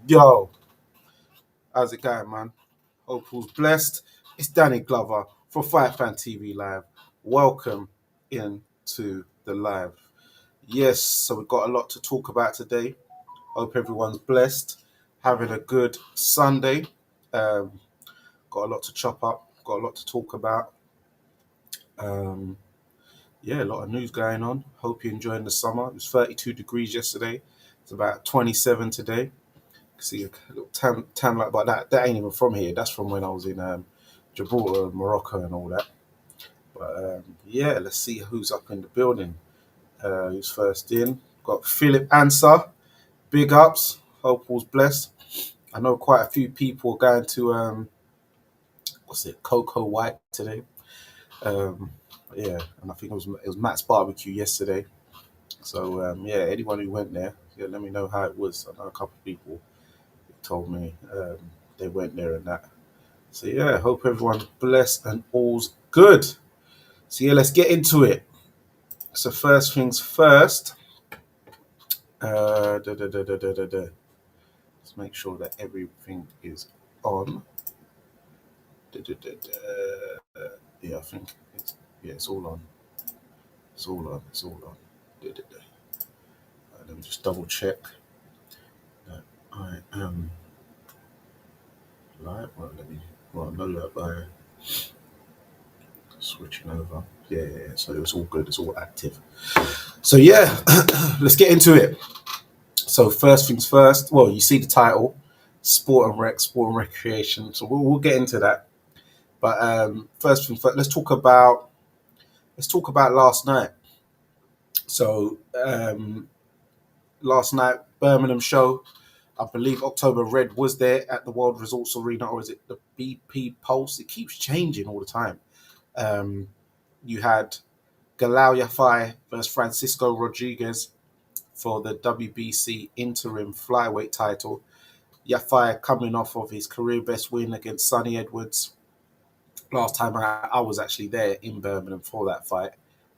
Yo, how's it going, man? Hope all's blessed. It's Danny Glover from Fight Fan TV Live. Welcome into the live. Yes, so we've got a lot to talk about today. Hope everyone's blessed, having a good Sunday. Um, got a lot to chop up, got a lot to talk about. Um, yeah, a lot of news going on. Hope you're enjoying the summer. It was 32 degrees yesterday. It's about 27 today. See a little tan like, but that ain't even from here. That's from when I was in Gibraltar, Morocco, and all that. But yeah, let's see who's up in the building. Who's first in? Got Philip Answer. Big ups. Hope all's blessed. I know quite a few people are going to what's it, Cocoa White today. Um, yeah, and I think it was Matt's barbecue yesterday. So yeah, anyone who went there, yeah, let me know how it was. I know a couple of people told me they went there and that. So yeah, hope everyone's blessed and all's good. So yeah, let's get into it. So first things first. Let's make sure that everything is on. Yeah, I think it's all on. It's all on. It's all on. Let me just double check that I am live. Well, no, look, by switching over. Yeah. So it's all good. It's all active. So yeah, let's get into it. So first things first. Well, you see the title, sport and recreation. So we'll get into that. But first things first. Let's talk about last night. So last night, Birmingham show. I believe October Red was there at the World Resorts Arena, or is it the BP Pulse? It keeps changing all the time. You had Galao YAFAI versus Francisco Rodriguez for the WBC interim flyweight title. YAFAI coming off of his career best win against Sonny Edwards. Last time I was actually there in Birmingham for that fight.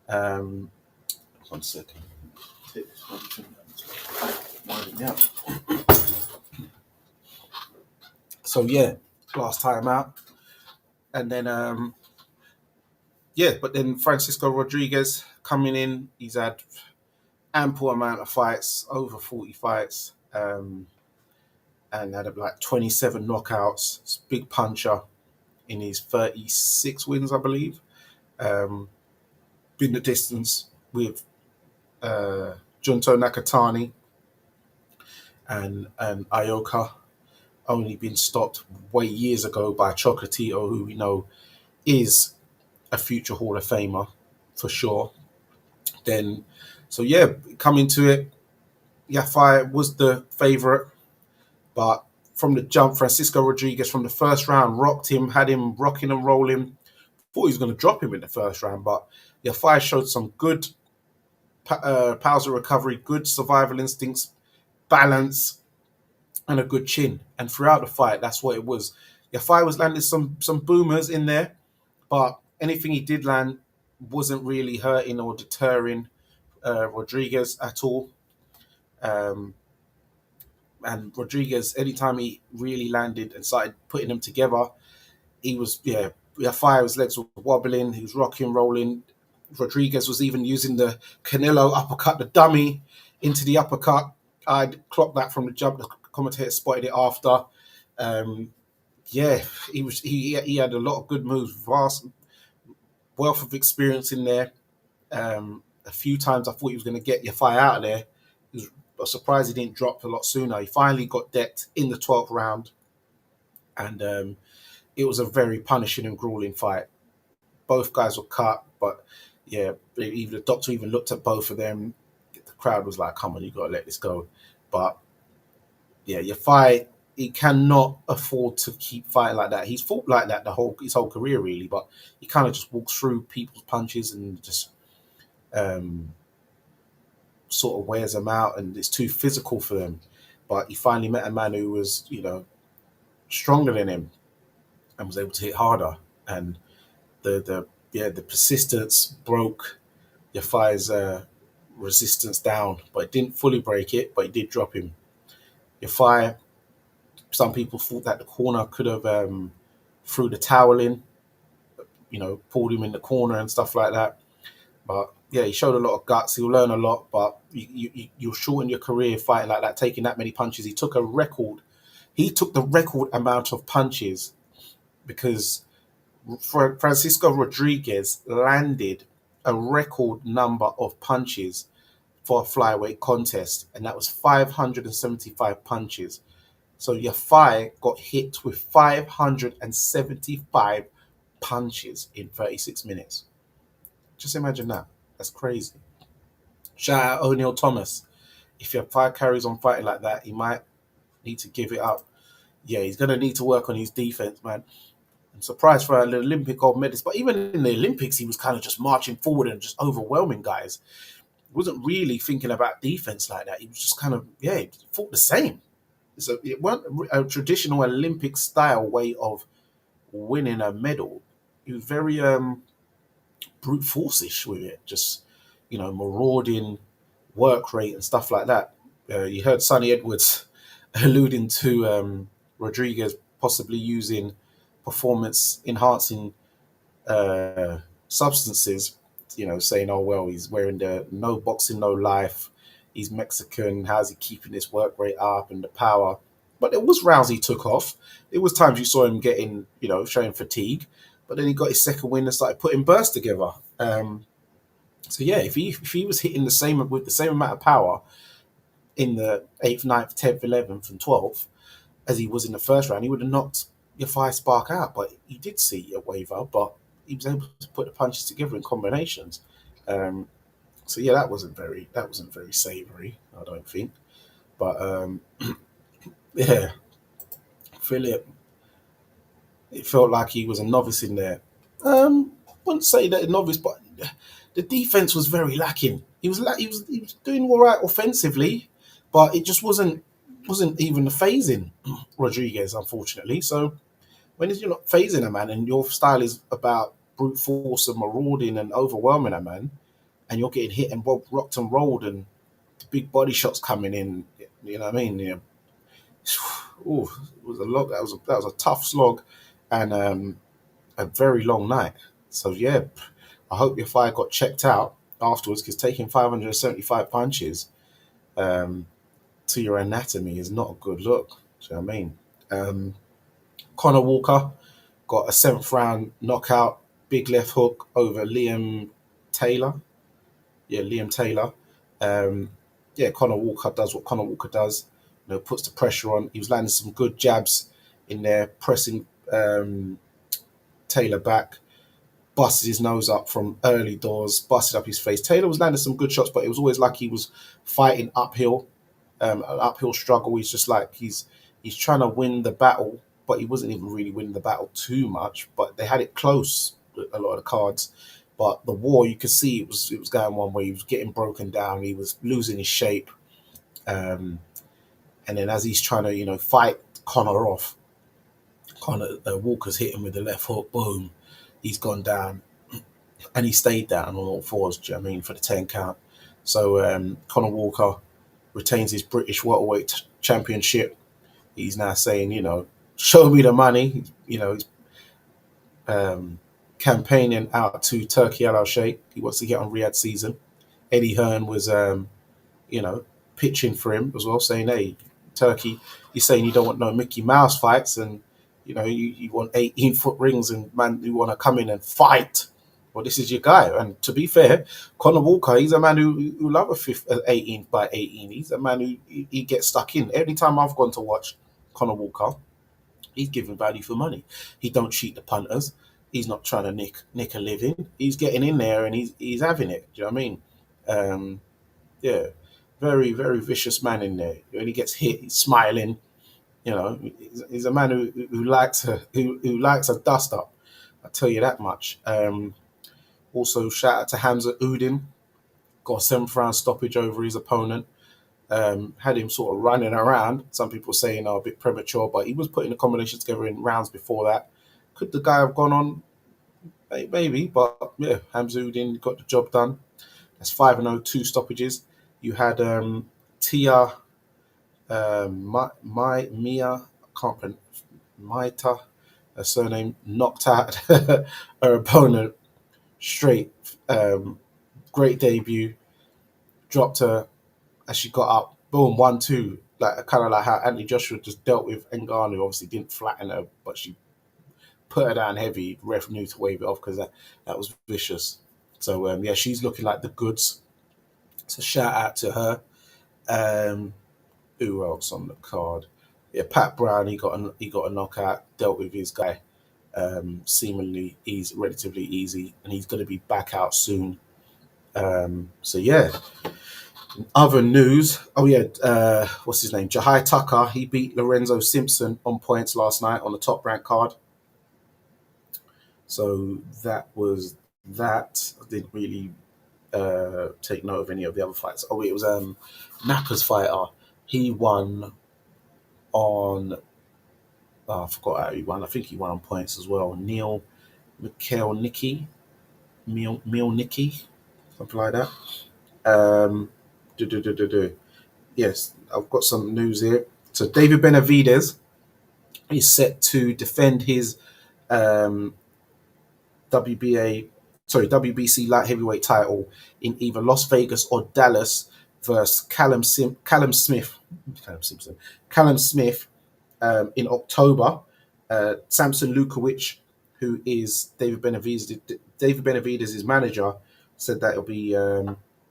1 second. Take this one thing winding out. So yeah, last time out. And then but then Francisco Rodriguez coming in, he's had ample amount of fights, over 40 fights, and had like 27 knockouts. It's a big puncher in his 36 wins, I believe. Been the distance with Junto Nakatani and Ioka. Only been stopped way years ago by Chocolatito, who we know is a future Hall of Famer for sure. Then, so yeah, coming to it, YAFAI was the favourite, but from the jump, Francisco Rodriguez from the first round rocked him, had him rocking and rolling. Thought he was going to drop him in the first round, but YAFAI showed some good powers of recovery, good survival instincts, balance, and a good chin. And throughout the fight, that's what it was. YAFAI was landing some boomers in there, but anything he did land wasn't really hurting or deterring Rodriguez at all. And Rodriguez, anytime he really landed and started putting them together, he was, his legs were wobbling, he was rocking, rolling. Rodriguez was even using the Canelo uppercut, the dummy into the uppercut. I'd clocked that from the jump. The commentator spotted it after. He had a lot of good moves, vast wealth of experience in there. A few times I thought he was going to get YAFAI out of there. I was surprised he didn't drop a lot sooner. He finally got decked in the 12th round, and it was a very punishing and grueling fight. Both guys were cut, but yeah, even the doctor even looked at both of them. The crowd was like, "Come on, you got to let this go." But yeah, YAFAI, he cannot afford to keep fighting like that. He's fought like that his whole career, really, but he kind of just walks through people's punches and just sort of wears them out, and it's too physical for them. But he finally met a man who was, stronger than him and was able to hit harder. And the persistence broke YAFAI's resistance down, but it didn't fully break it, but it did drop him. YAFAI Some people thought that the corner could have threw the towel in, pulled him in the corner and stuff like that. But yeah, he showed a lot of guts. He'll learn a lot, but you'll shorten your career fighting like that, taking that many punches. He took a record. He took the record amount of punches because Francisco Rodriguez landed a record number of punches for a flyweight contest, and that was 575 punches. So YAFAI got hit with 575 punches in 36 minutes. Just imagine that. That's crazy. Shout out O'Neal Thomas. If YAFAI carries on fighting like that, he might need to give it up. Yeah, he's going to need to work on his defense, man. I'm surprised for an Olympic gold medalist, but even in the Olympics, he was kind of just marching forward and just overwhelming guys. He wasn't really thinking about defense like that. He was just kind of, he fought the same. So it wasn't a traditional Olympic style way of winning a medal. He was very brute force-ish with it, just, marauding work rate and stuff like that. You heard Sonny Edwards alluding to Rodriguez possibly using performance enhancing substances, saying, oh, well, he's wearing the no boxing, no life. He's Mexican. How's he keeping his work rate up and the power? But it was rounds he took off. It was times you saw him getting, showing fatigue. But then he got his second win and started putting bursts together. So yeah, if he was hitting with the same amount of power in the 8th, 9th, 10th, 11th, and 12th as he was in the first round, he would have knocked YAFAI spark out. But he did see a waver, but he was able to put the punches together in combinations. So yeah, that wasn't very savoury, I don't think. But yeah, Philip, it felt like he was a novice in there. Wouldn't say that a novice, but the defense was very lacking. He was doing all right offensively, but it just wasn't even phasing Rodriguez, unfortunately. So when you're not phasing a man and your style is about brute force and marauding and overwhelming a man, and you're getting hit and rocked and rolled and the big body shots coming in, you know what I mean? Yeah. Ooh, it was a lot. That was a tough slog, and a very long night. So yeah, I hope your fight got checked out afterwards, because taking 575 punches to your anatomy is not a good look. Do you know what I mean? Conor Walker got a 7th round knockout, big left hook over Liam Taylor. Yeah, Liam Taylor. Conor Walker does what Conor Walker does. Puts the pressure on. He was landing some good jabs in there, pressing Taylor back, busted his nose up from early doors, busted up his face. Taylor was landing some good shots, but it was always like he was fighting uphill, an uphill struggle. He's just like he's trying to win the battle, but he wasn't even really winning the battle too much. But they had it close, a lot of the cards. But the war, you could see it was going one way. He was getting broken down. He was losing his shape. And then as he's trying to, fight Conor off, Walker's hit him with the left hook. Boom, he's gone down, and he stayed down on all fours. Do you know what I mean, for the 10 count? So Conor Walker retains his British welterweight championship. He's now saying, show me the money. He's campaigning out to Turkey Al Sheikh. He wants to get on Riyadh season. Eddie Hearn was, pitching for him as well, saying, hey, Turkey, you're saying you don't want no Mickey Mouse fights, and you want 18-foot rings, and man, you want to come in and fight. Well, this is your guy. And to be fair, Conor Walker, he's a man who loves a 18 by 18. He's a man who he gets stuck in. Every time I've gone to watch Conor Walker, he's giving value for money. He don't cheat the punters. He's not trying to nick a living. He's getting in there and he's having it. Do you know what I mean? Yeah. Very, very vicious man in there. When he gets hit, he's smiling. He's a man who likes a dust up. I tell you that much. Also, shout out to Hamza Udin. Got a 7th round stoppage over his opponent. Had him sort of running around. Some people saying, a bit premature, but he was putting the combinations together in rounds before that. Could the guy have gone on? Maybe, but yeah, Hamza Udin got the job done. That's 5-0, 2 stoppages. You had Tia, Mia, I can't pronounce Maita, her surname, knocked out her opponent straight. Great debut, dropped her as she got up. Boom, 1-2. Like kind of like how Anthony Joshua just dealt with Ngannou. Obviously didn't flatten her, but she put her down heavy. Ref knew to wave it off because that was vicious. So yeah, she's looking like the goods. So shout out to her. Um, who else on the card? Yeah, Pat Brown. He got a knockout. Dealt with his guy seemingly easy, relatively easy, and he's going to be back out soon. So yeah. Other news. Oh yeah, what's his name? Jahai Tucker. He beat Lorenzo Simpson on points last night on the top rank card. So that was that. I didn't really take note of any of the other fights. Oh, it was Napper's fighter. He won on. Oh, I forgot how he won. I think he won on points as well. Neil Mikhail Meal Nicky, something like that. Um, do, do, do, do, do. Yes, I've got some news here. So David Benavidez is set to defend his um, WBA, WBC light heavyweight title in either Las Vegas or Dallas versus Callum Smith in October. Samson Lukowicz, who is David Benavidez' manager, said that it'll be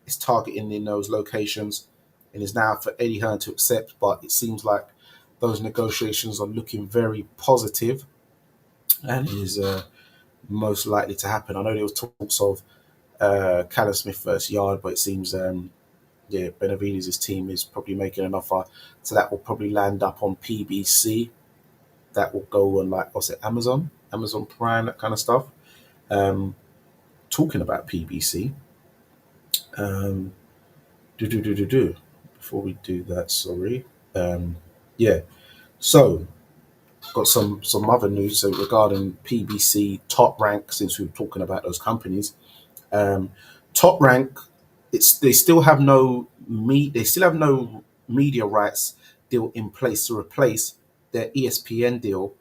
is targeting in those locations, and is now for Eddie Hearn to accept. But it seems like those negotiations are looking very positive, and is most likely to happen. I know there was talks of Callum Smith versus Yard, but it seems yeah, Benavidez' team is probably making an offer, so that will probably land up on PBC. That will go on like what's it, Amazon Prime, that kind of stuff. Talking about PBC, um, do before we do that, sorry. Yeah, so got some other news so regarding PBC top rank since we were talking about those companies. Um, Top rank, they still have they still have no media rights deal in place to replace their ESPN deal.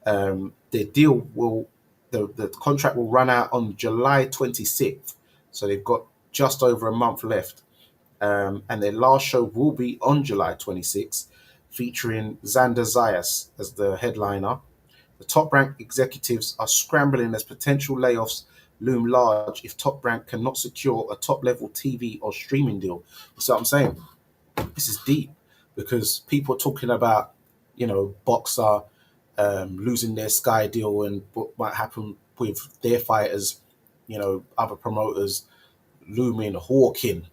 Their deal will the contract will run out on July 26th, so they've got just over a month left. And their last show will be on July 26th, featuring Xander Zayas as the headliner. The top rank executives are scrambling as potential layoffs loom large if Top Rank cannot secure a top level TV or streaming deal. You see what I'm saying? This is deep because people are talking about, Boxer losing their Sky deal and what might happen with their fighters, other promoters looming, hawking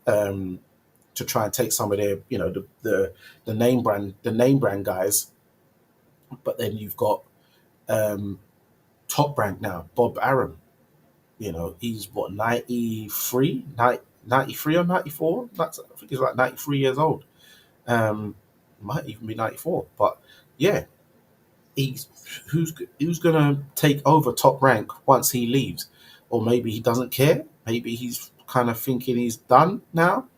um, to try and take some of their, the name brand guys. But then you've got um, Top Rank now, Bob Arum. He's what, 93 or 94? I think he's like 93 years old. Might even be 94. But yeah, he's who's gonna take over Top Rank once he leaves? Or maybe he doesn't care. Maybe he's kind of thinking he's done now.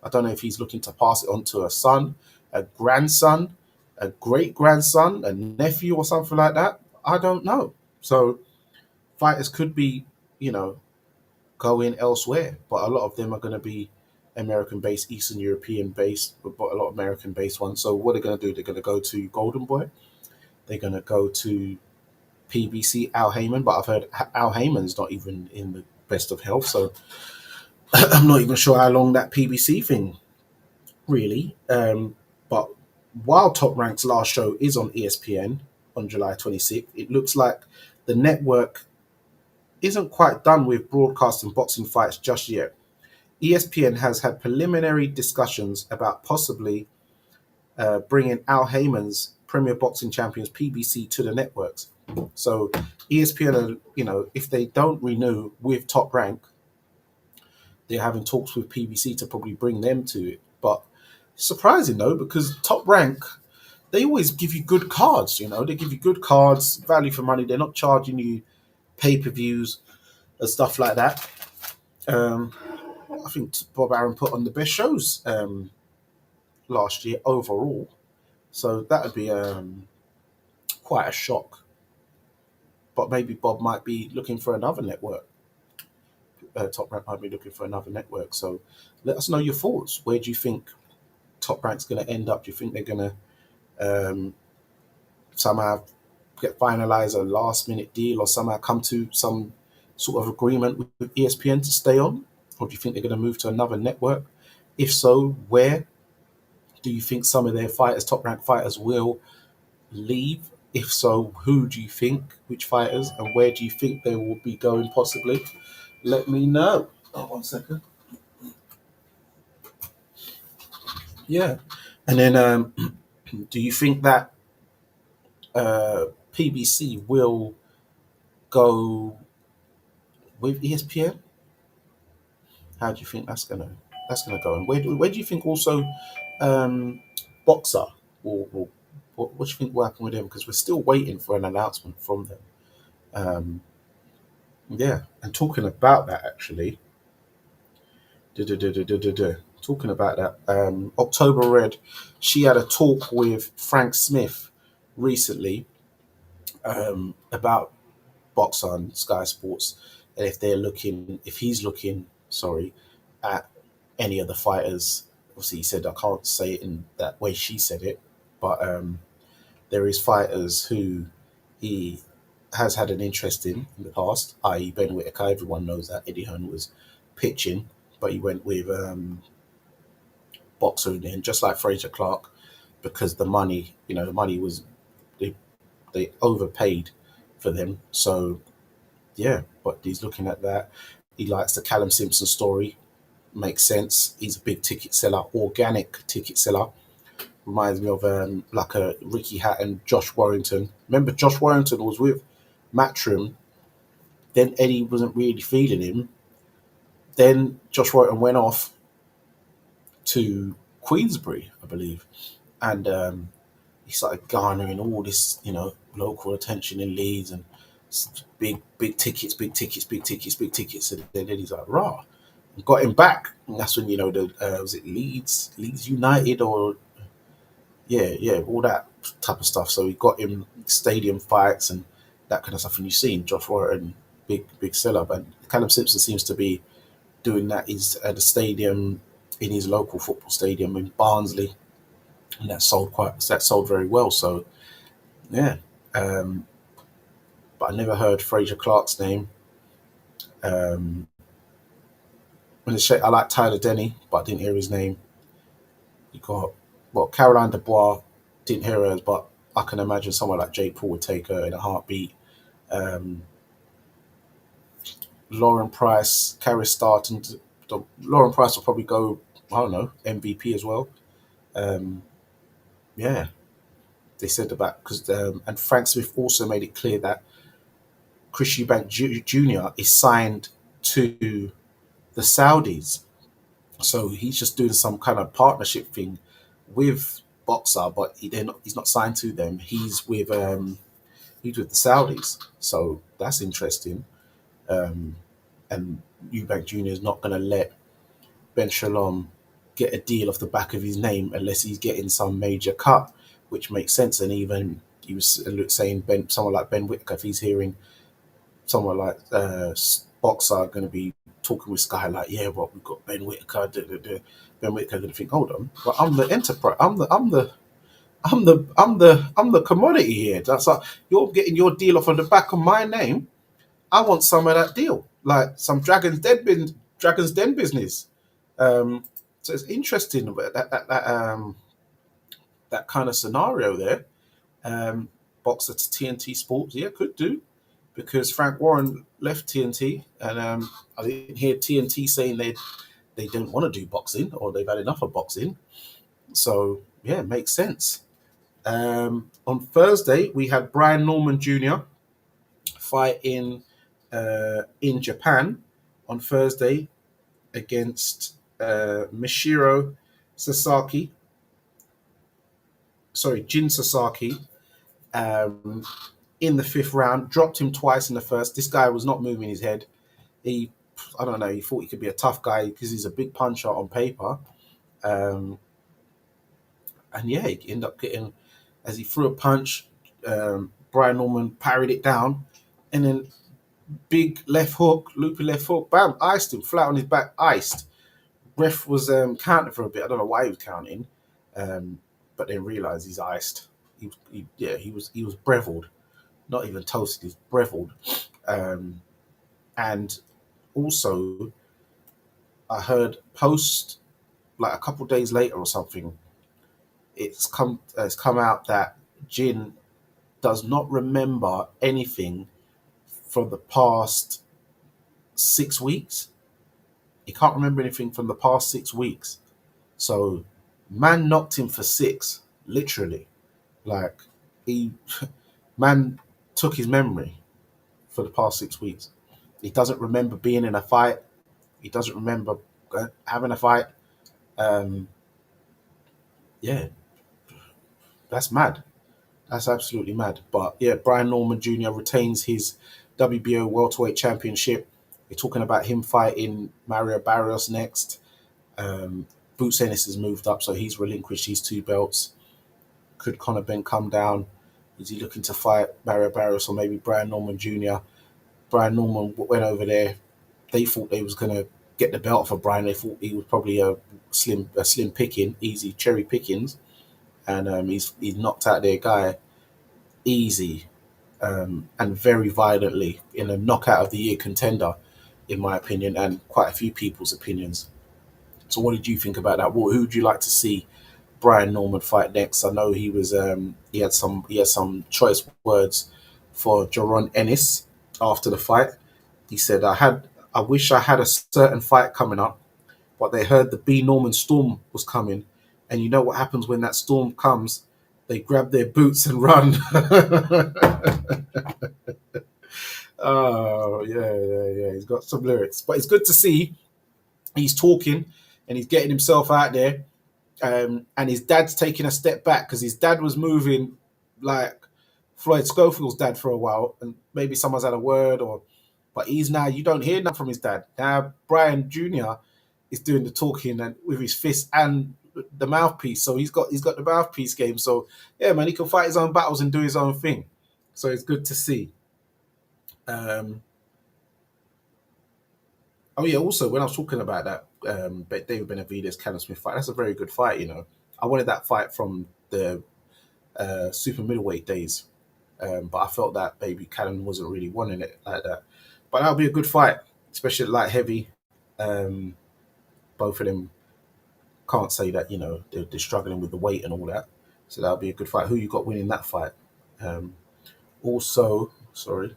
I don't know if he's looking to pass it on to a son, a grandson, a great grandson, a nephew, or something like that. I don't know. So fighters could be, you know, going elsewhere, but a lot of them are going to be American based, Eastern European based, but a lot of American based ones. So what they're going to do, they're going to go to Golden Boy, they're going to go to PBC, Al Heyman, but I've heard Al Heyman's not even in the best of health, so I'm not even sure how long that PBC thing really. But while Top Rank's last show is on ESPN on July 26th, it looks like the network isn't quite done with broadcasting boxing fights just yet. ESPN has had preliminary discussions about possibly bringing Al Heyman's Premier Boxing Champions PBC to the networks. So ESPN, if they don't renew with Top Rank, they're having talks with PBC to probably bring them to it. But surprising though, because Top Rank, they always give you good cards. They give you good cards, value for money. They're not charging you pay-per-views and stuff like that. I think Bob Arum put on the best shows last year overall. So that would be quite a shock. But maybe Bob might be looking for another network. Top Rank might be looking for another network. So let us know your thoughts. Where do you think Top Rank's going to end up? Do you think they're going to somehow get finalize a last minute deal or somehow come to some sort of agreement with ESPN to stay on? Or do you think they're going to move to another network? If so, where? Do you think some of their fighters, top ranked fighters, will leave? If so, who do you think, which fighters, and where do you think they will be going possibly? Let me know. Oh, 1 second. Yeah. And then do you think that PBC will go with ESPN? How do you think that's gonna go? And where do you think also um, Boxer will what do you think will happen with him? Because we're still waiting for an announcement from them. Um, yeah, and talking about that actually, talking about that, October Red, she had a talk with Frank Smith recently about Boxer on Sky Sports, and if he's looking, sorry, at any of the fighters. Obviously, he said I can't say it in that way she said it, but there is fighters who he has had an interest in the past, i.e., Ben Whitaker. Everyone knows that Eddie Hearn was pitching, but he went with Boxer in the end, just like Fraser Clark, because the money, the money was they, they overpaid for them. So yeah, but he's looking at that. He likes the Callum Simpson story. Makes sense. He's a big ticket seller, organic ticket seller. Reminds me of like a Ricky Hatton, Josh Warrington. Remember, Josh Warrington was with Matchroom. Then Eddie wasn't really feeling him. Then Josh Warrington went off to Queensbury, I believe, and he started garnering all this, local attention in Leeds and big tickets, big tickets, big tickets, big tickets. And then Eddie's like, rah. Got him back. And that's when was it Leeds United or all that type of stuff. So he got him stadium fights and that kind of stuff. And you've seen Josh Warren, big seller, but Callum Simpson seems to be doing that. He's at a stadium in his local football stadium in Barnsley, and that sold very well. So yeah, but I never heard Fraser Clark's name. Um, I like Tyler Denny, but I didn't hear his name. You got Caroline Dubois, didn't hear hers, but I can imagine someone like Jake Paul would take her in a heartbeat. Um, Lauren Price, Carrie Starton. Lauren Price will probably go, I don't know, MVP as well. Um, yeah, they said about because and Frank Smith also made it clear that Chris Eubank Jr. is signed to the Saudis. So he's just doing some kind of partnership thing with Boxer, but he's not signed to them. He's with the Saudis. So that's interesting. Um, and Eubank Jr. is not going to let Ben Shalom get a deal off the back of his name unless he's getting some major cut, which makes sense. And even he was saying someone like Ben Whitaker, if he's hearing someone like Boxer going to be talking with Sky like, yeah, well, we've got Ben Whitaker. Ben Whitaker going to think, hold on, but I'm the enterprise. I'm the commodity here. That's like you're getting your deal off on the back of my name. I want some of that deal, like some Dragon's Den business. So it's interesting that kind of scenario there. Boxer to TNT Sports, yeah, could do because Frank Warren left TNT, and I didn't hear TNT saying they don't want to do boxing or they've had enough of boxing. So yeah, it makes sense. On Thursday we had Brian Norman Jr. fight in Japan on Thursday against Mishiro Sasaki. Sorry, Jin Sasaki. In the fifth round, dropped him twice in the first. This guy was not moving his head. I don't know, he thought he could be a tough guy because he's a big puncher on paper. And yeah, he ended up getting, as he threw a punch, Brian Norman parried it down, and then big left hook, loopy left hook, bam, iced him, flat on his back, iced. Ref was counting for a bit. I don't know why he was counting, but then realised he's iced. He was brevelled, not even toasted. He's brevelled, and also I heard post like a couple of days later or something. It's come out that Jin does not remember anything from the past 6 weeks. He can't remember anything from the past 6 weeks. So, man knocked him for six, literally. Like he, man took his memory for the past 6 weeks. He doesn't remember being in a fight. He doesn't remember having a fight. Um, yeah, that's mad. That's absolutely mad. But yeah, Brian Norman Jr. retains his WBO welterweight championship. We're talking about him fighting Mario Barrios next. Boots Ennis has moved up, so he's relinquished his two belts. Could Conor Benn come down? Is he looking to fight Mario Barrios or maybe Brian Norman Jr.? Brian Norman went over there. They thought they was gonna get the belt for Brian. They thought he was probably a slim picking, easy cherry pickings, and he's knocked out their guy easy and very violently in a knockout of the year contender, in my opinion, and quite a few people's opinions. So, what did you think about that? Who would you like to see Brian Norman fight next? I know he had some choice words for Jaron Ennis after the fight. He said, I wish I had a certain fight coming up, but they heard the B Norman storm was coming, and you know what happens when that storm comes? They grab their boots and run. Oh yeah. He's got some lyrics, but it's good to see he's talking and he's getting himself out there. And his dad's taking a step back because his dad was moving like Floyd Schofield's dad for a while, and maybe someone's had a word but he's now you don't hear nothing from his dad. Now Brian Jr. is doing the talking and with his fist and the mouthpiece, so he's got the mouthpiece game. So yeah, man, he can fight his own battles and do his own thing. So it's good to see. Um, oh yeah, also when I was talking about that David Benavidez Callum Smith fight, that's a very good fight. I wanted that fight from the super middleweight days, but I felt that maybe Callum wasn't really wanting it like that. But that'll be a good fight, especially at light heavy. Um, Both of them can't say that they're struggling with the weight and all that, so that'll be a good fight. Who you got winning that fight? Um, Also, sorry,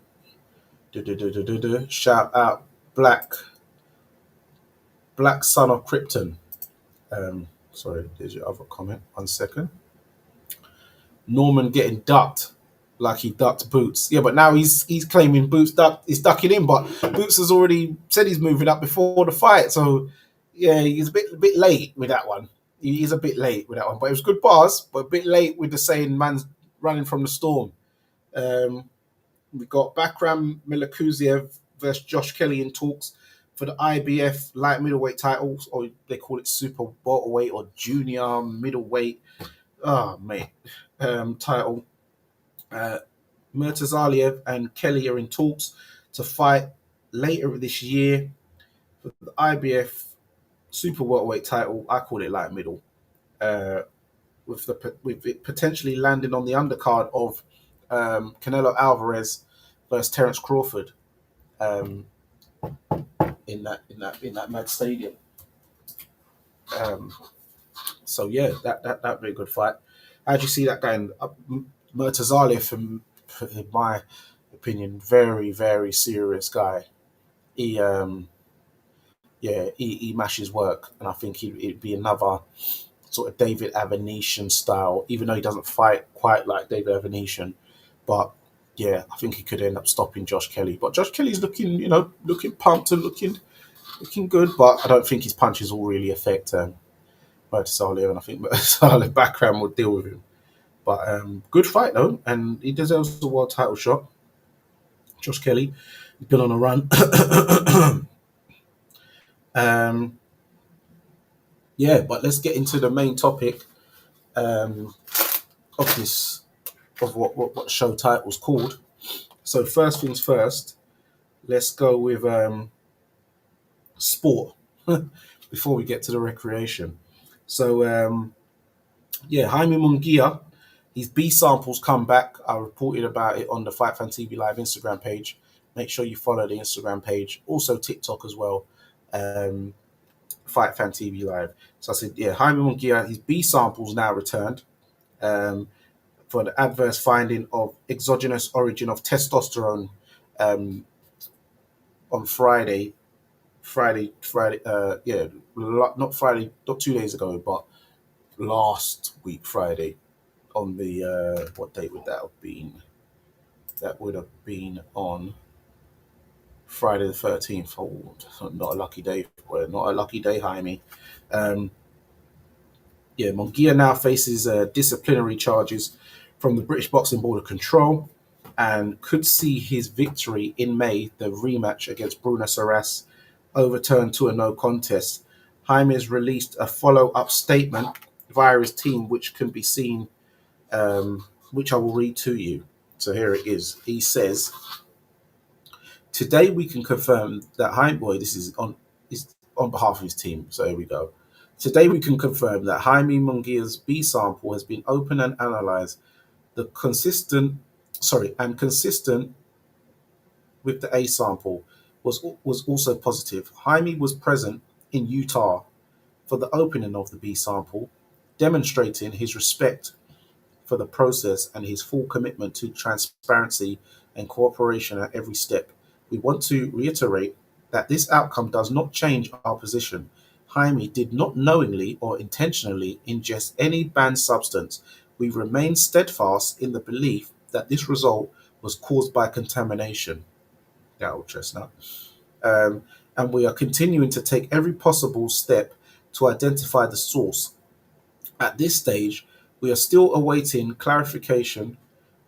shout out Black Son of Krypton. Sorry, there's your other comment. 1 second. Norman getting ducked like he ducked Boots. Yeah, but now he's claiming Boots is ducking him, but Boots has already said he's moving up before the fight. So yeah, he's a bit late with that one. He's a bit late with that one, but it was good bars, but a bit late with the saying man's running from the storm. We got Bakram Milakuziev versus Josh Kelly in talks for the IBF light middleweight titles, or they call it super welterweight or junior middleweight. Oh mate, title. Murtazaliev and Kelly are in talks to fight later this year for the IBF super welterweight title. I call it light middle. With it potentially landing on the undercard of Canelo Alvarez versus Terence Crawford in that mad stadium. So yeah, that'd be a good fight. How do you see that going? Murtazaliev, in my opinion, very very serious guy. He he mashes work, and I think he'd be another sort of David Avenetian style, even though he doesn't fight quite like David Avenetian. But yeah, I think he could end up stopping Josh Kelly. But Josh Kelly's looking pumped and looking good. But I don't think his punches will really affect Murtazaliev, and I think Murtazaliev background will deal with him. But good fight though, and he deserves the world title shot. Josh Kelly, he's been on a run. um, yeah, but let's get into the main topic of this of what show title's called. So first things first, let's go with sport before we get to the recreation. So yeah, Jaime Munguia, his B samples come back. I reported about it on the Fight Fan TV Live Instagram page. Make sure you follow the Instagram page, also TikTok as well. Um, Fight Fan TV Live. So I said, yeah, Jaime Munguia, his B samples now returned um, for the adverse finding of exogenous origin of testosterone um, on Friday. Yeah, not Friday, not 2 days ago, but last week, Friday, on the, what date would that have been? That would have been on Friday the 13th. Oh, not a lucky day. Well, not a lucky day, Jaime. Um, yeah, Munguia now faces disciplinary charges from the British Boxing Board of Control and could see his victory in May, the rematch against Bruno Saras, overturned to a no contest. Jaime has released a follow-up statement via his team, which can be seen, which I will read to you. So here it is. He says, "Today we can confirm that Jaime, boy, this is on behalf of his team. So here we go. Today we can confirm that Jaime Munguia's B sample has been opened and analysed. The consistent with the A sample was also positive. Jaime was present in Utah for the opening of the B sample, demonstrating his respect for the process and his full commitment to transparency and cooperation at every step. We want to reiterate that this outcome does not change our position. Jaime did not knowingly or intentionally ingest any banned substance. We remain steadfast in the belief that this result was caused by contamination." Yeah, old chestnut. Um, and we are continuing to take every possible step to identify the source. At this stage, we are still awaiting clarification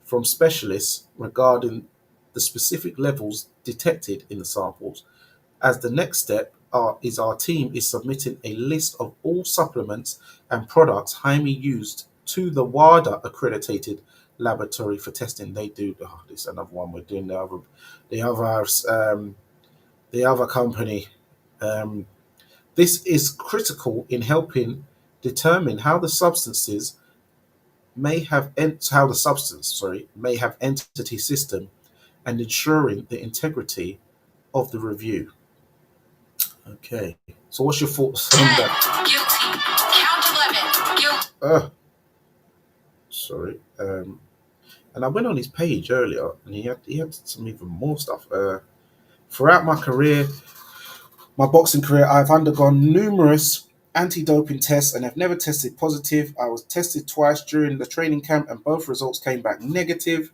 from specialists regarding the specific levels detected in the samples. As the next step, our team is submitting a list of all supplements and products Jaime used to the WADA accredited laboratory for testing. They do. Oh, this is another one we're doing. The other, the other company. Um, this is critical in helping determine how the substance, may have entered his system and ensuring the integrity of the review. Okay. So what's your thoughts on that? Guilty. Count 11. Guilty. Sorry. And I went on his page earlier, and he had some even more stuff. Throughout my boxing career, I've undergone numerous anti-doping tests and have never tested positive. I was tested twice during the training camp, and both results came back negative,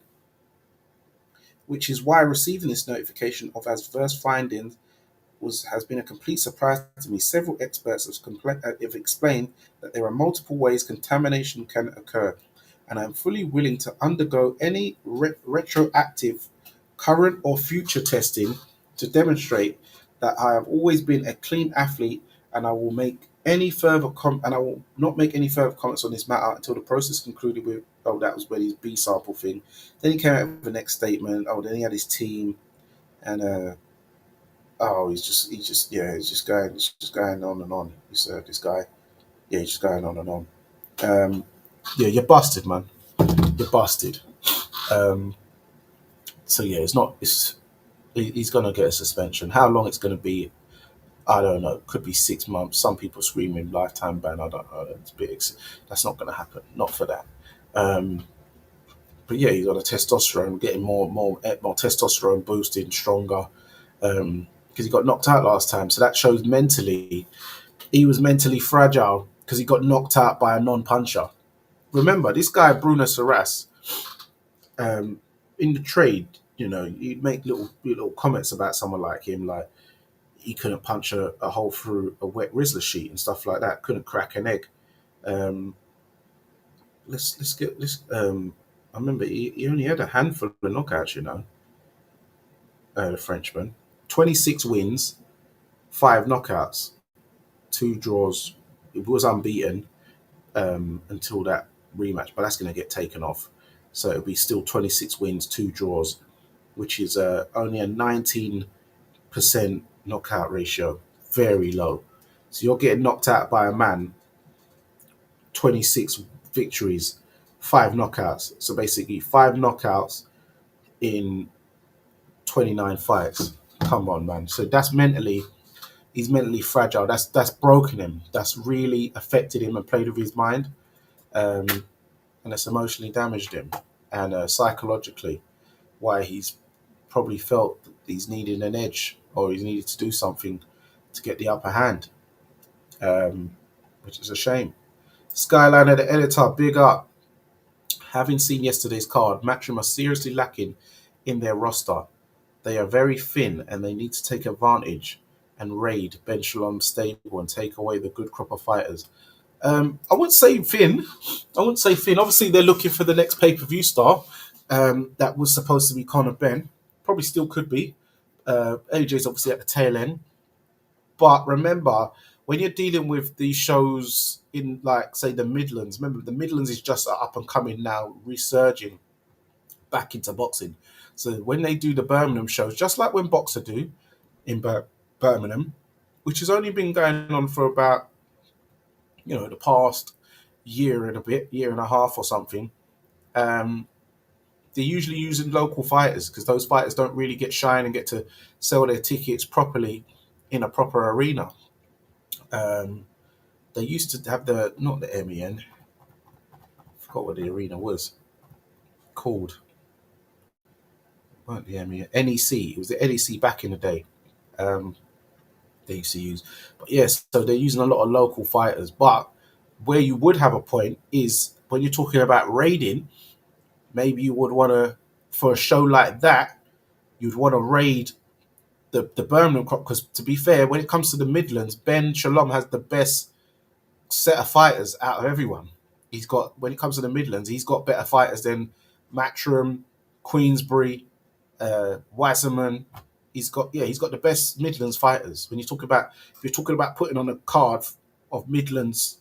which is why receiving this notification of adverse findings has been a complete surprise to me. Several experts have explained that there are multiple ways contamination can occur, and I am fully willing to undergo any retroactive, current or future testing to demonstrate that I have always been a clean athlete, and I will not make any further comments on this matter until the process concluded with. Oh, that was where his B sample thing. Then he came out with the next statement. Oh, then he had his team, and oh, he's just going on and on. This guy, yeah, he's just going on and on. Um, yeah, you're busted, man. You're busted. Um, so yeah, he's gonna get a suspension. How long it's gonna be, I don't know. Could be 6 months. Some people screaming lifetime ban. I don't know. That's not gonna happen. Not for that. Um, but yeah, he's got a testosterone, getting more testosterone boosted, stronger. Because he got knocked out last time, so that shows mentally he was mentally fragile because he got knocked out by a non-puncher. Remember, this guy Bruno Saras, in the trade, he'd make little comments about someone like him, like he couldn't punch a hole through a wet Rizzler sheet and stuff like that. Couldn't crack an egg. Um, let's get this. I remember he only had a handful of knockouts. The Frenchman, 26 wins, 5 knockouts, 2 draws. It was unbeaten until that rematch, but that's going to get taken off. So it'll be still 26 wins, 2 draws, which is only a 19% knockout ratio, very low. So you're getting knocked out by a man, 26 victories, 5 knockouts. So basically, 5 knockouts in 29 fights. Come on, man. So that's mentally, he's mentally fragile. That's broken him. That's really affected him and played with his mind, um, and it's emotionally damaged him, and psychologically, why he's probably felt that he's needed an edge or he's needed to do something to get the upper hand, um, which is a shame. Skyline, the editor, big up. Having seen yesterday's card, Matchroom are seriously lacking in their roster. They are very thin and they need to take advantage and raid Ben Shalom's stable and take away the good crop of fighters. I wouldn't say thin. I wouldn't say thin. Obviously, they're looking for the next pay-per-view star. That was supposed to be Conor Ben. Probably still could be. AJ's obviously at the tail end. But remember, when you're dealing with these shows in, like, say, the Midlands, remember, the Midlands is just up and coming now, resurging back into boxing. So when they do the Birmingham shows, just like when Boxer do in Birmingham, which has only been going on for about, the past year and a bit, year and a half or something, um, they're usually using local fighters because those fighters don't really get shine and get to sell their tickets properly in a proper arena. Um, they used to have not the MEN, I forgot what the arena was called. Weren't the MEN? NEC. It was the NEC back in the day. Um, they used to use. But yes, so they're using a lot of local fighters. But where you would have a point is when you're talking about raiding, maybe you would want to, for a show like that, you'd want to raid the Birmingham crop. Because to be fair, when it comes to the Midlands, Ben Shalom has the best set of fighters out of everyone. He's got, when it comes to the Midlands, he's got better fighters than Matchroom, Queensbury, Wasserman. He's got the best Midlands fighters. When you talk about, if you're talking about putting on a card of Midlands,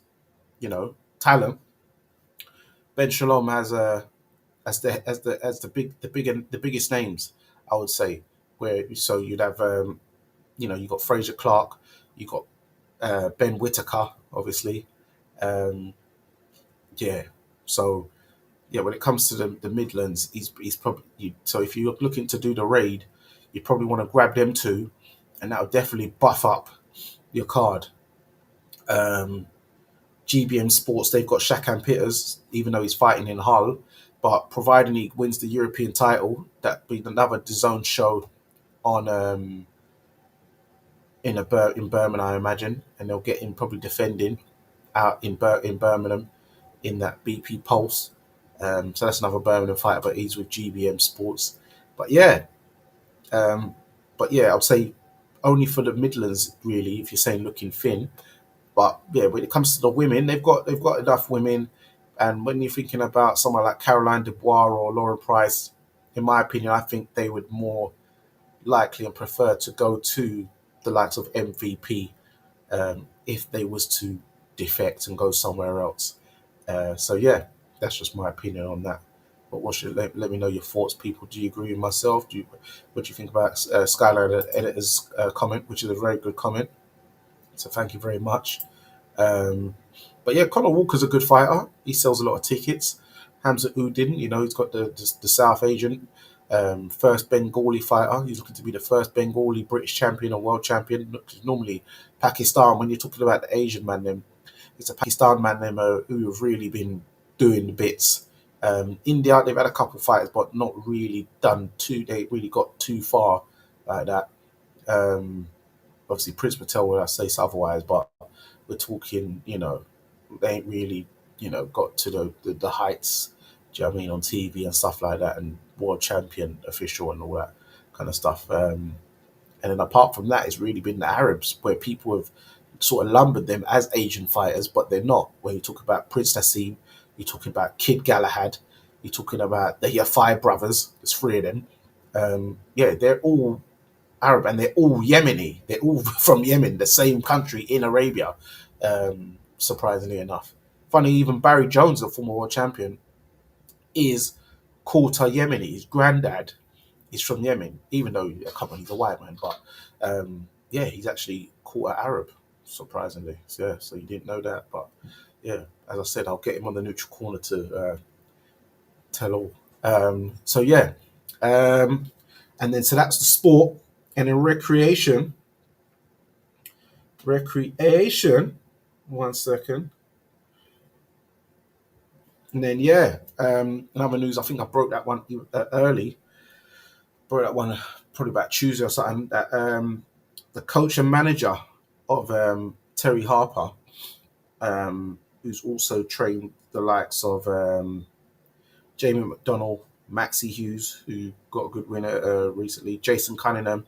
talent, Ben Shalom has the biggest names, I would say. Where so you'd have you got Fraser Clark, you got Ben Whitaker, obviously, um, yeah. So yeah, when it comes to the Midlands, he's probably so if you're looking to do the raid, you probably want to grab them two, and that'll definitely buff up your card. GBM Sports, they've got Shakan Pitters, even though he's fighting in Hull, but providing he wins the European title, that'd be another DAZN show on in Birmingham, I imagine, and they'll get him probably defending out in Birmingham in that BP Pulse. So that's another Birmingham fighter, but he's with GBM Sports. But yeah, I'd say only for the Midlands, really, if you're saying looking thin. But yeah, when it comes to the women, they've got enough women. And when you're thinking about someone like Caroline Dubois or Lauren Price, in my opinion, I think they would more likely and prefer to go to the likes of MVP if they was to defect and go somewhere else. So yeah, that's just my opinion on that. But let me know your thoughts, people. Do you agree with myself? What do you think about Skylar Editor's comment, which is a very good comment? So thank you very much. But yeah, Conor Walker's a good fighter. He sells a lot of tickets. Hamza Udin, he's got the South Asian first Bengali fighter. He's looking to be the first Bengali British champion or world champion. Normally, Pakistan, when you're talking about the Asian man, then it's a Pakistan man who have really been doing the bits. India, they've had a couple of fighters, but not really they really got too far like that. Obviously, Prince Patel would say otherwise, but we're talking, they ain't really, got to the heights, do you know what I mean, on TV and stuff like that, and world champion official and all that kind of stuff. And then apart from that, it's really been the Arabs, where people have sort of lumbered them as Asian fighters, but they're not. When you talk about Prince Nassim, you're talking about Kid Galahad, you're talking about the YAFAI brothers, there's 3 of them. They're all Arab and they're all Yemeni. They're all from Yemen, the same country in Arabia, surprisingly enough. Funny, even Barry Jones, the former world champion, is quarter Yemeni. His granddad is from Yemen, even though come on, he's a white man. But yeah, he's actually quarter Arab, surprisingly. So, yeah, so you didn't know that, but yeah, as I said, I'll get him on the neutral corner to tell all. So yeah, um, and then so that's the sport, and then recreation. One second, and then yeah, another news. I think I broke that one early. Broke that one probably about Tuesday or something. That the coach and manager of Terry Harper, who's also trained the likes of Jamie McDonnell, Maxie Hughes, who got a good winner recently, Jason Cunningham,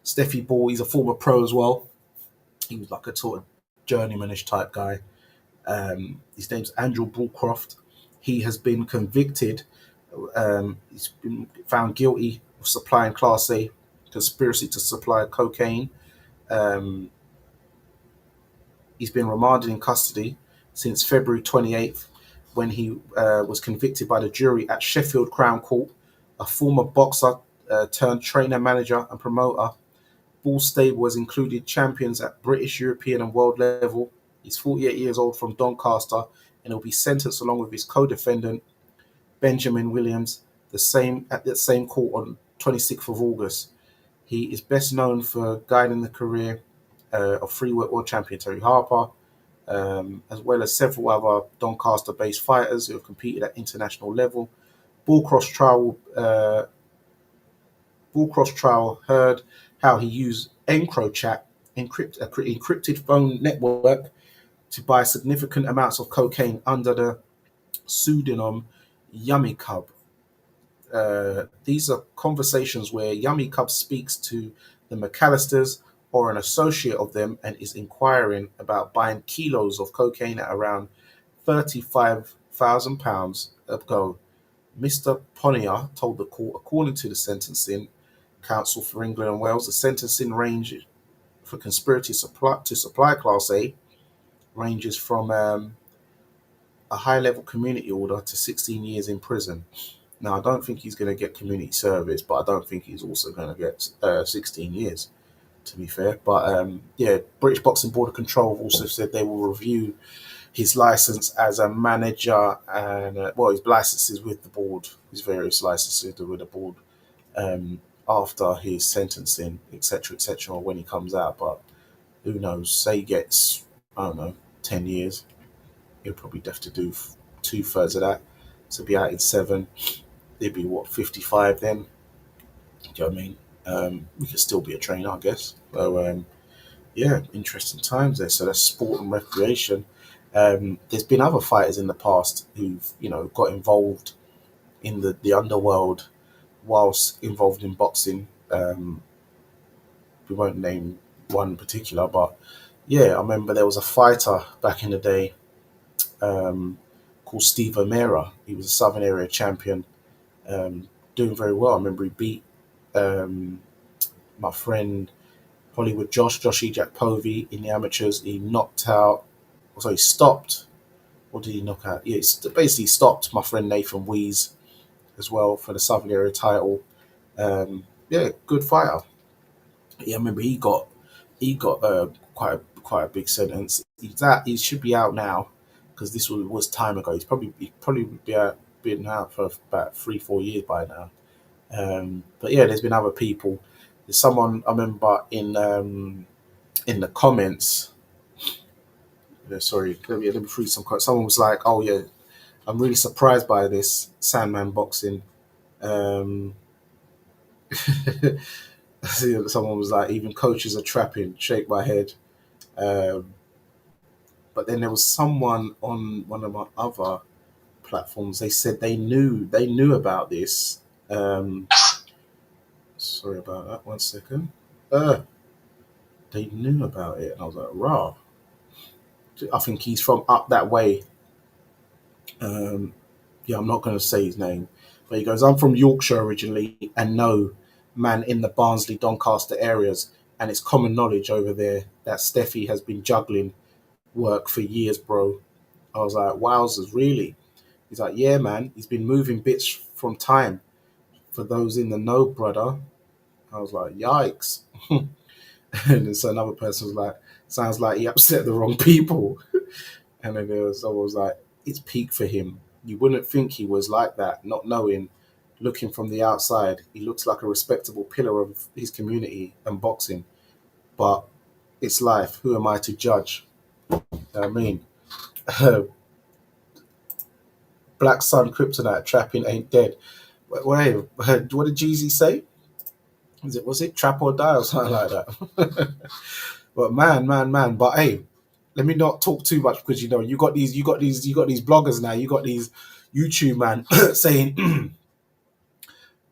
Steffi Ball. He's a former pro as well. He was like a sort of journeymanish type guy. His name's Andrew Bullcroft. He has been convicted. He's been found guilty of supplying Class A conspiracy to supply cocaine. Um, he's been remanded in custody since February 28th, when he was convicted by the jury at Sheffield Crown Court. A former boxer turned trainer, manager, and promoter. Bull's stable has included champions at British, European, and world level. He's 48 years old, from Doncaster, and will be sentenced along with his co-defendant Benjamin Williams at the same court on 26th of August. He is best known for guiding the career of freeweight world champion Terry Harper, as well as several other Doncaster-based fighters who have competed at international level. Bullcross trial heard how he used EncroChat, encrypted phone network, to buy significant amounts of cocaine under the pseudonym Yummy Cub. These are conversations where Yummy Cub speaks to the McAllisters or an associate of them and is inquiring about buying kilos of cocaine at around £35,000 a go. Mr. Ponnier told the court, according to the sentencing counsel for England and Wales, the sentencing range for conspiracy to supply Class A ranges from a high-level community order to 16 years in prison. Now, I don't think he's going to get community service, but I don't think he's also going to get 16 years, to be fair. But yeah, British Boxing Board of Control have also said they will review his license as a manager and, well, his licenses with the board, his various licenses with the board, after his sentencing, etc., or when he comes out. But who knows? Say he gets, I don't know, 10 years. He'll probably have to do 2/3 of that. So be out in 7. He'd be, what, 55 then? Do you know what I mean? We could still be a trainer, I guess. So, yeah, interesting times there. So that's sport and recreation. There's been other fighters in the past who've, got involved in the underworld whilst involved in boxing. We won't name one in particular, but yeah, I remember there was a fighter back in the day called Steve O'Meara. He was a Southern Area champion, doing very well. I remember he beat my friend Hollywood Josh Jack Povey in the amateurs. He knocked out, so he stopped. What did he knock out? Yeah, he basically stopped my friend Nathan Wees as well for the Southern Area title. Yeah, good fighter. Yeah, I remember he got quite a big sentence. He should be out now because this was time ago. He probably been out for about 3-4 years by now. But yeah, there's been other people. There's someone I remember in the comments. Sorry, let me read some comments. Someone was like, "Oh yeah, I'm really surprised by this Sandman boxing." Um, Someone was like, "Even coaches are trapping." Shake my head. Um, but then there was someone on one of my other platforms. They said they knew about this. Um, Sorry about that. 1 second. They knew about it, and I was like, "Rah." I think he's from up that way. Um, yeah, I'm not going to say his name, but he goes, "I'm from Yorkshire originally, and know man in the Barnsley, Doncaster areas, and it's common knowledge over there that Steffi has been juggling work for years, bro." I was like, "Wowzers, really?" He's like, yeah, man, he's been moving bits from time for those in the know, brother. I was like, yikes. And then so another person was like, sounds like he upset the wrong people. And then someone was like, it's peak for him. You wouldn't think he was like that, not knowing, looking from the outside. He looks like a respectable pillar of his community and boxing. But it's life. Who am I to judge? I mean, Black Sun Kryptonite trapping ain't dead. Wait, what did Jeezy say? Was it trap or die or something like that? But man. But hey, let me not talk too much because you got these bloggers now. You got these YouTube man saying,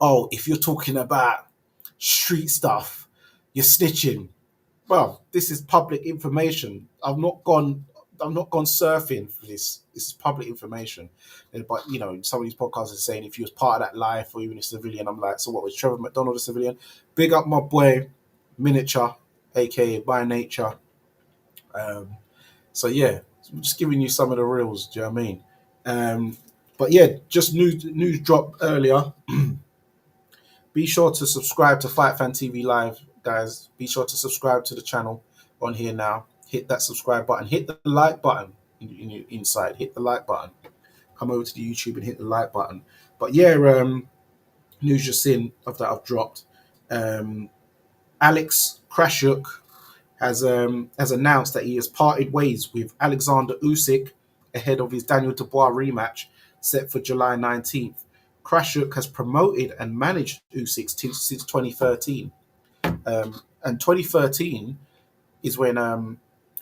"Oh, if you're talking about street stuff, you're snitching." Well, this is public information. I've not gone surfing for this. This is public information. But some of these podcasts are saying if you was part of that life or even a civilian, I'm like, so what was Trevor McDonald a civilian? Big up my boy, Miniature, aka By Nature. Um, so yeah, I'm just giving you some of the reels. Do you know what I mean? But yeah, just news dropped earlier. Be sure to subscribe to Fight Fan TV Live, guys. Be sure to subscribe to the channel on here now. Hit that subscribe button. Hit the like button inside. Hit the like button. Come over to the YouTube and hit the like button. But yeah, news just in of that I've dropped. Alex Krashuk has announced that he has parted ways with Alexander Usyk ahead of his Daniel Dubois rematch set for July 19th. Krashuk has promoted and managed Usyk since 2013. And 2013 is when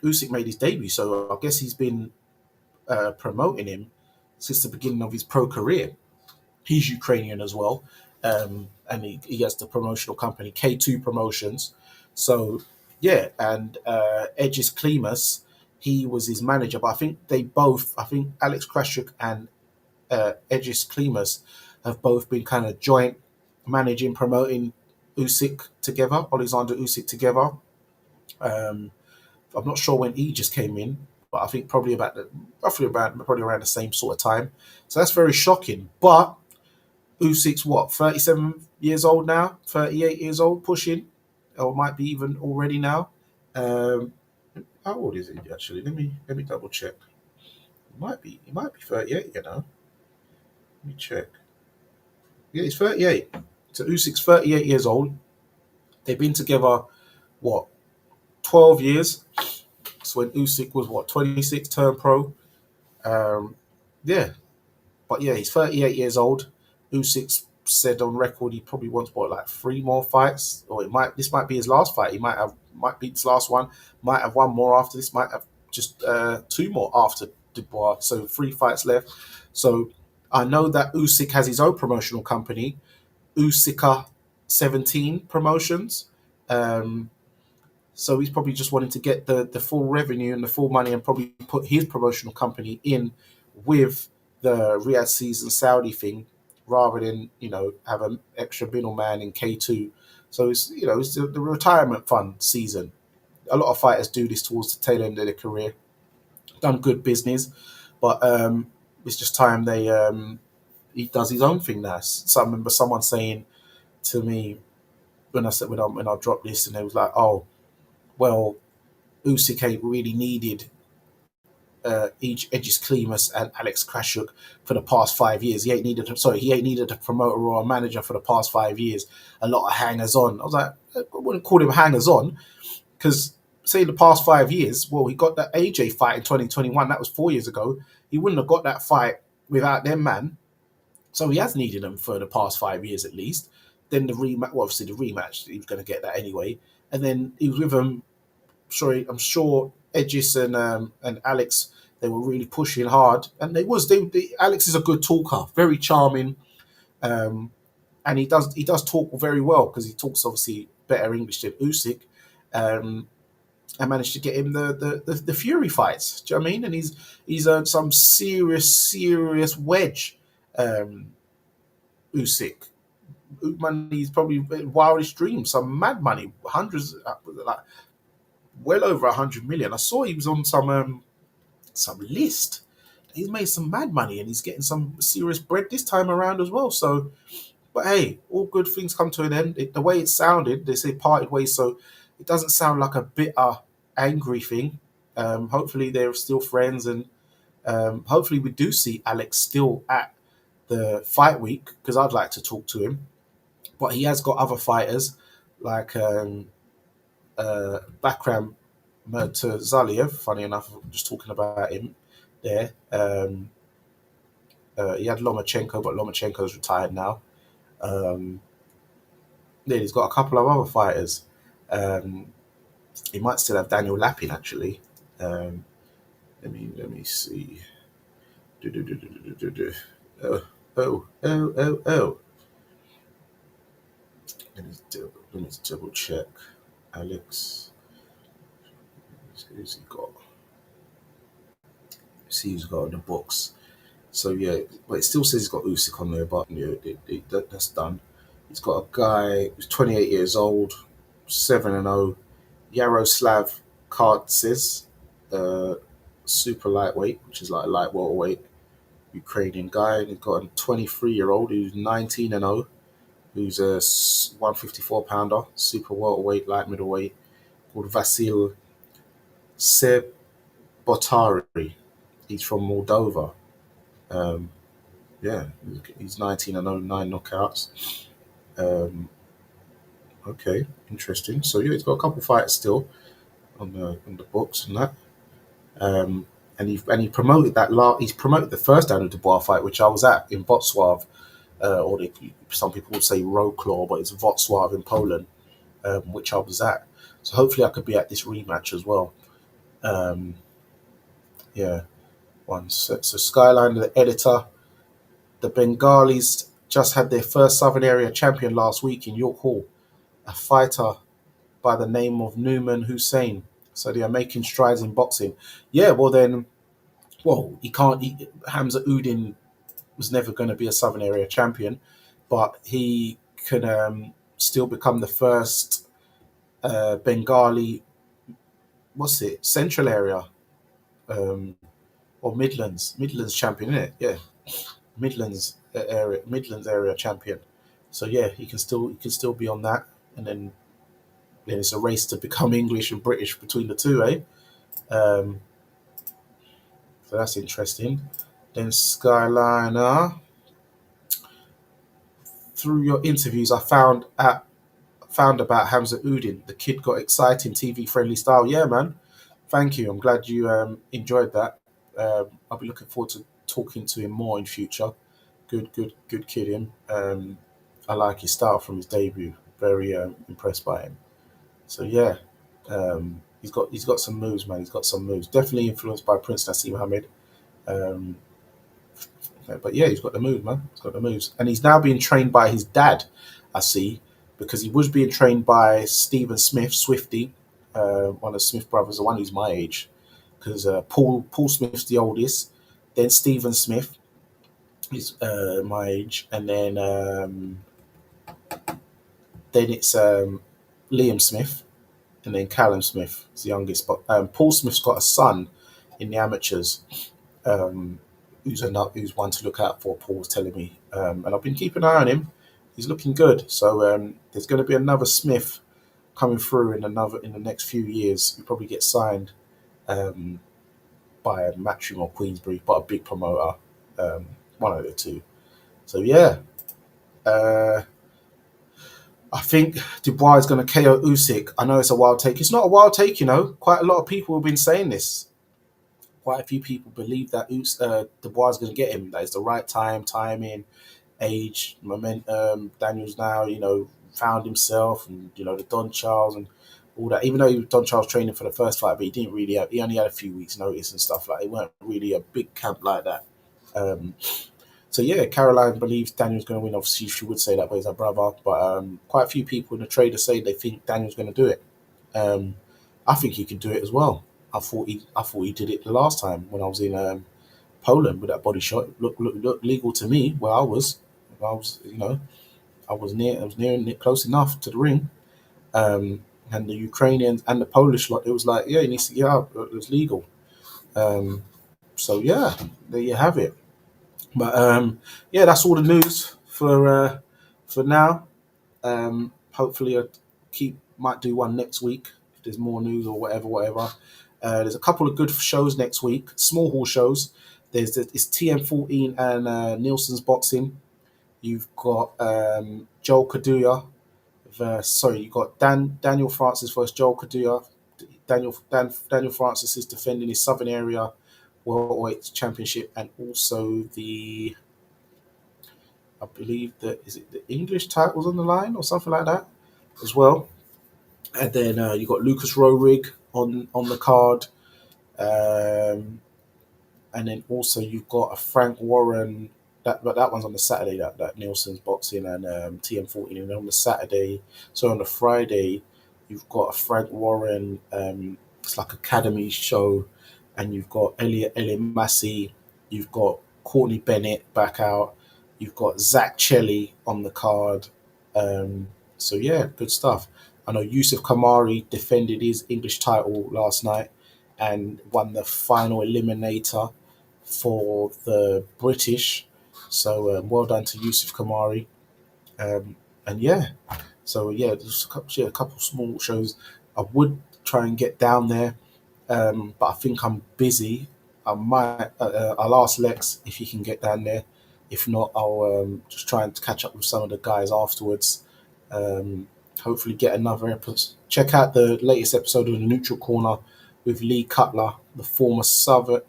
Usyk made his debut. So I guess he's been promoting him since the beginning of his pro career. He's Ukrainian as well. And he has the promotional company K2 Promotions. So yeah, and Edges Klimas, he was his manager. But I think Alex Krashuk and Edges Klimas have both been kind of joint managing, promoting Usyk together, Alexander Usyk together. I'm not sure when he just came in, but I think probably probably around the same sort of time. So that's very shocking. But Usyk's what, 37 years old now, 38 years old, pushing, or might be even already now. Um, how old is he actually? Let me double check. He might be 38. Let me check. Yeah, he's 38. So Usyk's 38 years old. They've been together what, 12 years. So when Usyk was what, 26, turned pro. Yeah, but yeah, he's 38 years old. Usyk said on record he probably wants what, like 3 more fights, or this might be his last fight. He might be his last one. Might have one more after this. Might have just 2 more after Dubois. So 3 fights left. So I know that Usyk has his own promotional company, Usyka 17 Promotions. Um, so he's probably just wanting to get the full revenue and the full money and probably put his promotional company in with the Riyadh season Saudi thing rather than, have an extra middleman in K2. So it's the retirement fund season. A lot of fighters do this towards the tail end of their career. Done good business, but it's just time he does his own thing now. So I remember someone saying to me when I dropped this, and they was like, "Oh, well, Usyk ain't really needed Edges Klimas and Alex Krashuk for the past 5 years. He ain't needed a promoter or a manager for the past 5 years. A lot of hangers on." I was like, I wouldn't call him hangers on because say the past 5 years, well, he got that AJ fight in 2021. That was 4 years ago. He wouldn't have got that fight without them, man. So he has needed them for the past 5 years at least. Then the rematch, well, obviously the rematch, he was going to get that anyway. And then he was with them. Sorry, I'm sure Edges and Alex, they were really pushing hard, and Alex is a good talker, very charming, and he does talk very well because he talks obviously better English than Usyk. I managed to get him the Fury fights. Do you know what I mean? And he's earned some serious wedge. Usyk, money's probably wildest dream, some mad money, hundreds, like well over 100 million. I saw he was on some list. he's made some mad money and he's getting some serious bread this time around as well. So, but hey, all good things come to an end. The way it sounded, they say parted ways, so it doesn't sound like a bitter, angry thing. Hopefully they're still friends, and hopefully we do see Alex still at the fight week because I'd like to talk to him. But he has got other fighters like Bakram Murtazaliev. Funny enough, just talking about him there. He had Lomachenko, but Lomachenko's retired now. Um, then he's got a couple of other fighters. Um, he might still have Daniel Lappin actually. Um, let me see. Do, do, do, do, do, do, do. Oh, oh. Let me double check. Alex, who's he got? See who's got in the books. So yeah, but it still says he's got Usyk on there, but yeah, that's done. He's got a guy who's 28 years old, 7-0, Yaroslav Kartsis, uh, super lightweight, which is like a light welterweight Ukrainian guy. And he's got a 23-year-old who's 19-0, who's a 154 pounder, super welterweight, light middleweight, called Vasil Sebotari. He's from Moldova. Um, yeah, he's 19-0, 9 knockouts. Um, okay, interesting. So yeah, he's got a couple fighters still on the books and that. And he promoted he's promoted the first Daniel Dubois fight, which I was at in Wrocław, some people would say Wrocław, but it's Wrocław in Poland, which I was at. So hopefully I could be at this rematch as well. Um, yeah, one sec. So Skyline, the editor, the Bengalis just had their first Southern Area champion last week in York Hall, a fighter by the name of Numan Hussein. So they are making strides in boxing. Yeah, well then, he can't. Hamza Udin was never going to be a Southern Area champion, but he can still become the first Bengali. What's it? Central Area um, or Midlands champion, isn't it? Yeah, Midlands area champion. So yeah, he can still be on that, and then it's a race to become English and British between the two, eh? Um, so that's interesting. Then Skyliner, through your interviews, I found about Hamza Udin. The kid got exciting, TV friendly style. Yeah, man. Thank you. I'm glad you enjoyed that. I'll be looking forward to talking to him more in future. Good kid, him. I like his style from his debut. Very impressed by him. So yeah, he's got some moves, man. He's got some moves. Definitely influenced by Prince Nassim Mohammed. Um, but yeah, he's got the moves, man. He's got the moves, and he's now being trained by his dad. I see, because he was being trained by Stephen Smith, Swifty, one of the Smith brothers, the one who's my age, because Paul Smith's the oldest, then Stephen Smith is my age, and then it's Liam Smith, and then Callum Smith is the youngest. But Paul Smith's got a son in the amateurs, um, who's one to look out for. Paul was telling me, and I've been keeping an eye on him. He's looking good. So there's going to be another Smith coming through in the next few years. He'll probably get signed um, by a Matchroom or Queensbury, but a big promoter, one of the two. So yeah, uh, I think Dubois is going to KO Usyk. I know it's a wild take. It's not a wild take, you know. Quite a lot of people have been saying this. Quite a few people believe that Dubois is going to get him. That it's the right time, timing, age, momentum. Daniel's now, found himself, and the Don Charles and all that. Even though Don Charles training for the first fight, but he didn't really have. He only had a few weeks' notice and stuff like. It weren't really a big camp like that. Um, so yeah, Caroline believes Daniel's going to win. Obviously, she would say that, but he's her brother. But quite a few people in the trader say they think Daniel's going to do it. Um, I think he could do it as well. I thought he did it the last time when I was in Poland with that body shot. It looked legal to me where I was. I was near close enough to the ring. And the Ukrainians and the Polish lot, it was like, yeah, he needs to get out. It was legal. Um, So yeah, there you have it. But yeah, that's all the news for now. Hopefully, I might do one next week if there's more news or whatever. There's a couple of good shows next week, small hall shows. It's TM14 and Nielsen's boxing. You've got Joel Kaduya. You've got Daniel Francis versus Joel Kaduya. Daniel Francis is defending his Southern Area Welterweight Championship, and also I believe that is it the English titles on the line or something like that as well. And then you got Lucas Rohrig on the card, um, and then also you've got a Frank Warren. But that one's on the Saturday. That Nielsen's boxing and TM14, and on the Saturday. So on the Friday, you've got a Frank Warren. It's like academy show, and you've got Elliot Massey. You've got Courtney Bennett back out. You've got Zach Chelly on the card. So yeah, good stuff. I know Yusuf Kamari defended his English title last night and won the final eliminator for the British. So well done to Yusuf Kamari. And yeah, so yeah, there's a couple small shows. I would try and get down there, but I think I'm busy. I'll ask Lex if he can get down there. If not, I'll just try and catch up with some of the guys afterwards. Um, Hopefully, get another episode. Check out the latest episode of the Neutral Corner with Lee Cutler, the former Southern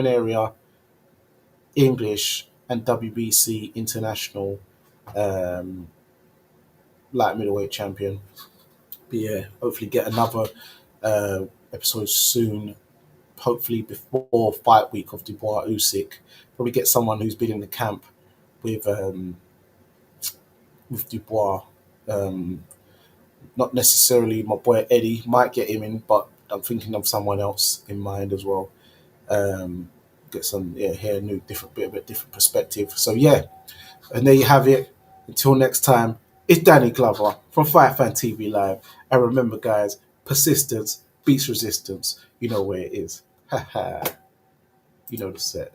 Area English and WBC International um, light middleweight champion. But yeah, hopefully get another episode soon. Hopefully before fight week of Dubois Usyk. Probably get someone who's been in the camp with Dubois. Not necessarily my boy Eddie. Might get him in, but I'm thinking of someone else in mind as well. Get some hear a new different bit of a different perspective. So yeah, and there you have it. Until next time, it's Danny Glover from Fight Fan TV Live. And remember, guys, persistence beats resistance. You know where it is. Ha ha. You know the set.